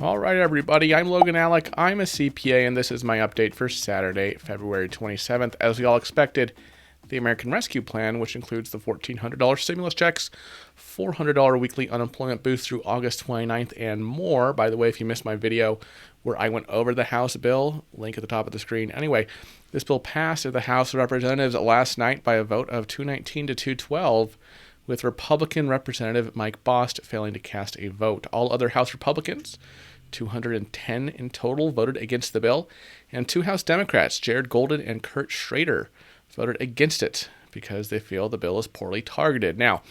All right, everybody. I'm Logan Alec. I'm a CPA, and this is my update for Saturday, February 27th. As we all expected, the American Rescue Plan, which includes the $1,400 stimulus checks, $400 weekly unemployment boost through August 29th, and more. By the way, if you missed my video where I went over the House bill, link at the top of the screen. Anyway, this bill passed at the House of Representatives last night by a vote of 219 to 212, with Republican Representative Mike Bost failing to cast a vote. All other House Republicans, 210 in total, voted against the bill, and two House Democrats, Jared Golden and Kurt Schrader, voted against it because they feel the bill is poorly targeted. Now,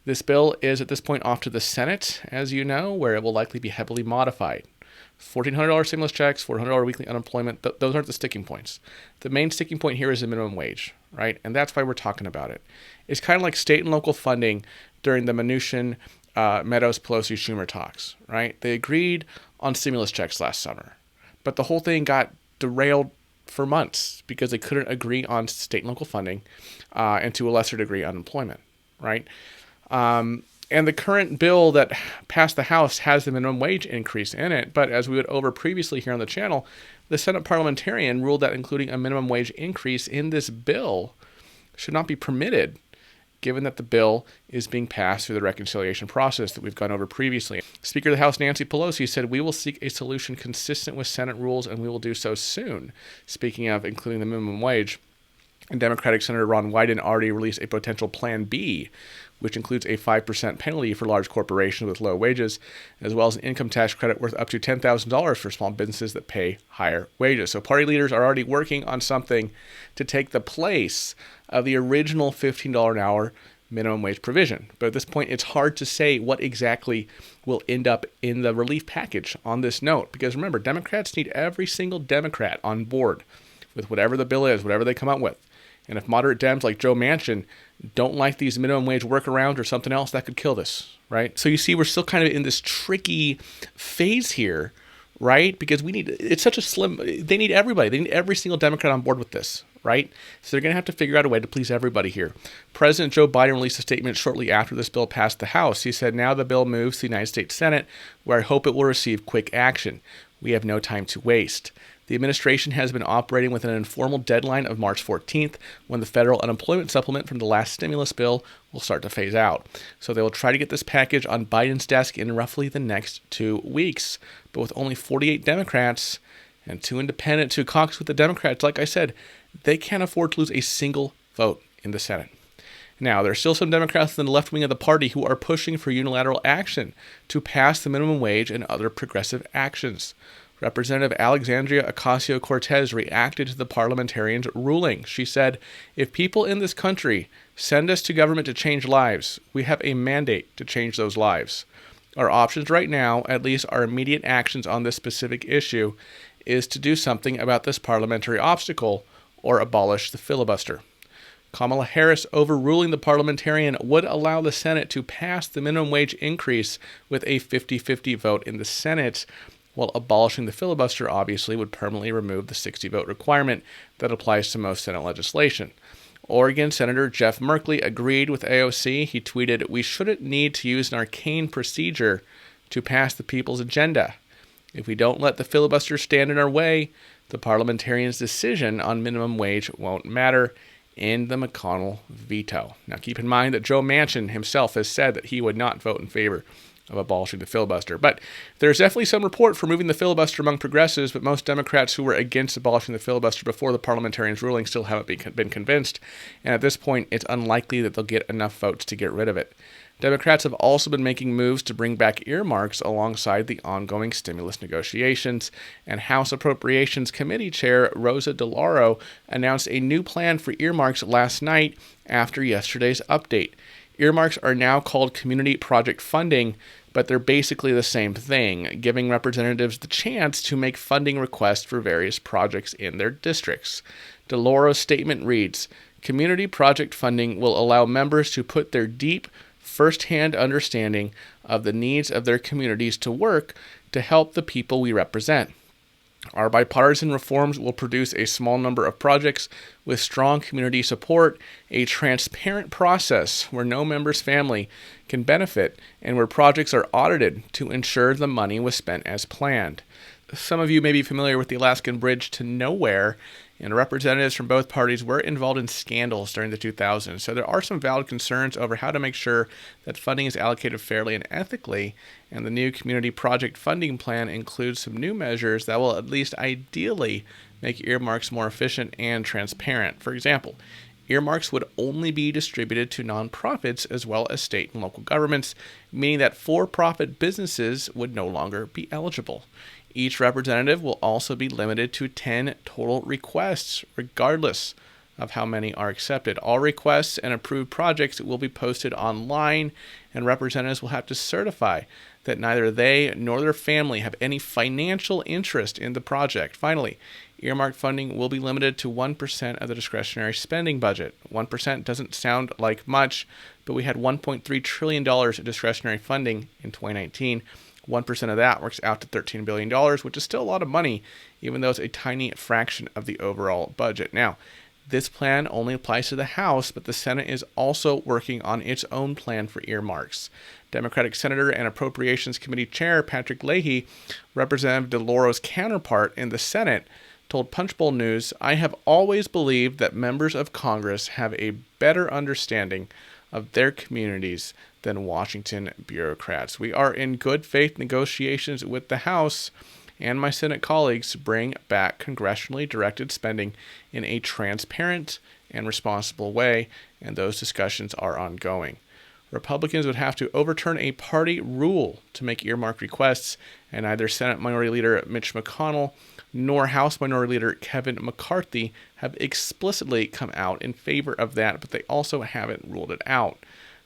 this bill is at this point off to the Senate, as you know, where it will likely be heavily modified. $1,400 stimulus checks, $400 weekly unemployment, those aren't the sticking points. The main sticking point here is the minimum wage, right? And that's why we're talking about it. It's kind of like state and local funding during the Mnuchin, Meadows, Pelosi, Schumer talks, right? They agreed on stimulus checks last summer, but the whole thing got derailed for months because they couldn't agree on state and local funding, and to a lesser degree unemployment, right? And the current bill that passed the House has the minimum wage increase in it, but as we went over previously here on the channel, the Senate parliamentarian ruled that including a minimum wage increase in this bill should not be permitted, given that the bill is being passed through the reconciliation process that we've gone over previously. Speaker of the House Nancy Pelosi said, "We will seek a solution consistent with Senate rules, and we will do so soon." Speaking of including the minimum wage, and Democratic Senator Ron Wyden already released a potential Plan B, which includes a 5% penalty for large corporations with low wages, as well as an income tax credit worth up to $10,000 for small businesses that pay higher wages. So party leaders are already working on something to take the place of the original $15 an hour minimum wage provision. But at this point, it's hard to say what exactly will end up in the relief package on this note, because remember, Democrats need every single Democrat on board with whatever the bill is, whatever they come up with. And if moderate Dems like Joe Manchin don't like these minimum wage workarounds or something else, that could kill this, right? So you see, we're still kind of in this tricky phase here, right? Because it's such a they need everybody. They need every single Democrat on board with this, right? So they're going to have to figure out a way to please everybody here. President Joe Biden released a statement shortly after this bill passed the House. He said, "Now the bill moves to the United States Senate, where I hope it will receive quick action. We have no time to waste." The administration has been operating with an informal deadline of March 14th, when the federal unemployment supplement from the last stimulus bill will start to phase out. So they will try to get this package on Biden's desk in roughly the next 2 weeks. But with only 48 Democrats and 2 independents who caucus with the Democrats, like I said, they can't afford to lose a single vote in the Senate. Now, there are still some Democrats in the left wing of the party who are pushing for unilateral action to pass the minimum wage and other progressive actions. Representative Alexandria Ocasio-Cortez reacted to the parliamentarian's ruling. She said, "If people in this country send us to government to change lives, we have a mandate to change those lives. Our options right now, at least our immediate actions on this specific issue, is to do something about this parliamentary obstacle or abolish the filibuster." Kamala Harris overruling the parliamentarian would allow the Senate to pass the minimum wage increase with a 50-50 vote in the Senate, while abolishing the filibuster obviously would permanently remove the 60-vote requirement that applies to most Senate legislation. Oregon Senator Jeff Merkley agreed with AOC. He tweeted, "We shouldn't need to use an arcane procedure to pass the people's agenda. If we don't let the filibuster stand in our way, the parliamentarian's decision on minimum wage won't matter. In the McConnell veto." Now keep in mind that Joe Manchin himself has said that he would not vote in favor of abolishing the filibuster. But there's definitely some report for moving the filibuster among progressives, but most Democrats who were against abolishing the filibuster before the parliamentarian's ruling still haven't been convinced, and at this point, it's unlikely that they'll get enough votes to get rid of it. Democrats have also been making moves to bring back earmarks alongside the ongoing stimulus negotiations, and House Appropriations Committee Chair Rosa DeLauro announced a new plan for earmarks last night after yesterday's update. Earmarks are now called community project funding, but they're basically the same thing, giving representatives the chance to make funding requests for various projects in their districts. DeLauro's statement reads, "Community project funding will allow members to put their deep, first-hand understanding of the needs of their communities to work to help the people we represent. Our bipartisan reforms will produce a small number of projects with strong community support, a transparent process where no member's family can benefit, and where projects are audited to ensure the money was spent as planned. Some of you may be familiar with the Alaskan Bridge to Nowhere, and representatives from both parties were involved in scandals during the 2000s. So there are some valid concerns over how to make sure that funding is allocated fairly and ethically, and the new community project funding plan includes some new measures that will at least ideally make earmarks more efficient and transparent. For example, earmarks would only be distributed to nonprofits as well as state and local governments, meaning that for-profit businesses would no longer be eligible. Each representative will also be limited to 10 total requests, regardless of how many are accepted. All requests and approved projects will be posted online, and representatives will have to certify that neither they nor their family have any financial interest in the project. Finally, earmark funding will be limited to 1% of the discretionary spending budget. 1% doesn't sound like much, but we had $1.3 trillion in discretionary funding in 2019. 1% of that works out to $13 billion, which is still a lot of money, even though it's a tiny fraction of the overall budget. Now, this plan only applies to the House, but the Senate is also working on its own plan for earmarks. Democratic Senator and Appropriations Committee Chair Patrick Leahy, Representative DeLauro's counterpart in the Senate, told Punchbowl News, "I have always believed that members of Congress have a better understanding of their communities than Washington bureaucrats. We are in good faith negotiations with the House and my Senate colleagues to bring back congressionally directed spending in a transparent and responsible way, and those discussions are ongoing." Republicans would have to overturn a party rule to make earmark requests, and neither Senate Minority Leader Mitch McConnell nor House Minority Leader Kevin McCarthy have explicitly come out in favor of that, but they also haven't ruled it out.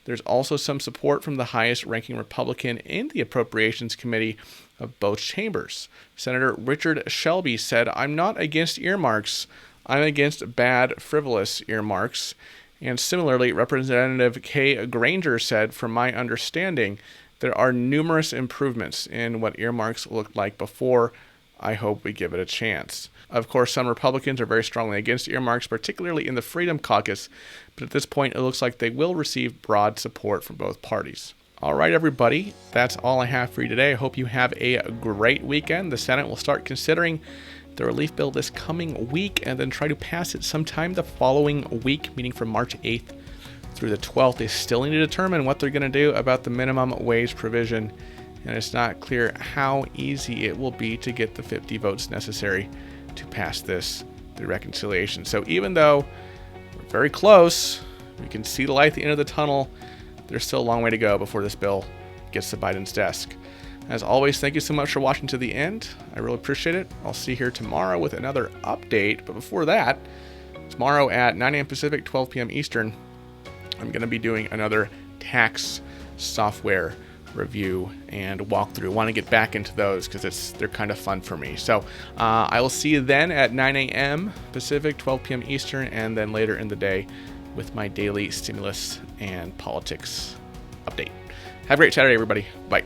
There's also some support from the highest-ranking Republican in the Appropriations Committee of both chambers. Senator Richard Shelby said, "I'm not against earmarks. I'm against bad, frivolous earmarks." And similarly, Representative Kay Granger said, "From my understanding, there are numerous improvements in what earmarks looked like before. I hope we give it a chance." Of course, some Republicans are very strongly against earmarks, particularly in the Freedom Caucus, but at this point, it looks like they will receive broad support from both parties. All right, everybody, that's all I have for you today. I hope you have a great weekend. The Senate will start considering the relief bill this coming week and then try to pass it sometime the following week, meaning from March 8th through the 12th. They still need to determine what they're going to do about the minimum wage provision, and it's not clear how easy it will be to get the 50 votes necessary to pass this through reconciliation. So even though we're very close, we can see the light at the end of the tunnel, there's still a long way to go before this bill gets to Biden's desk. As always, thank you so much for watching to the end. I really appreciate it. I'll see you here tomorrow with another update. But before that, tomorrow at 9 a.m. Pacific, 12 p.m. Eastern, I'm going to be doing another tax software review and walkthrough. I want to get back into those because they're kind of fun for me. So I will see you then at 9 a.m. Pacific, 12 p.m. Eastern, and then later in the day with my daily stimulus and politics update. Have a great Saturday, everybody. Bye.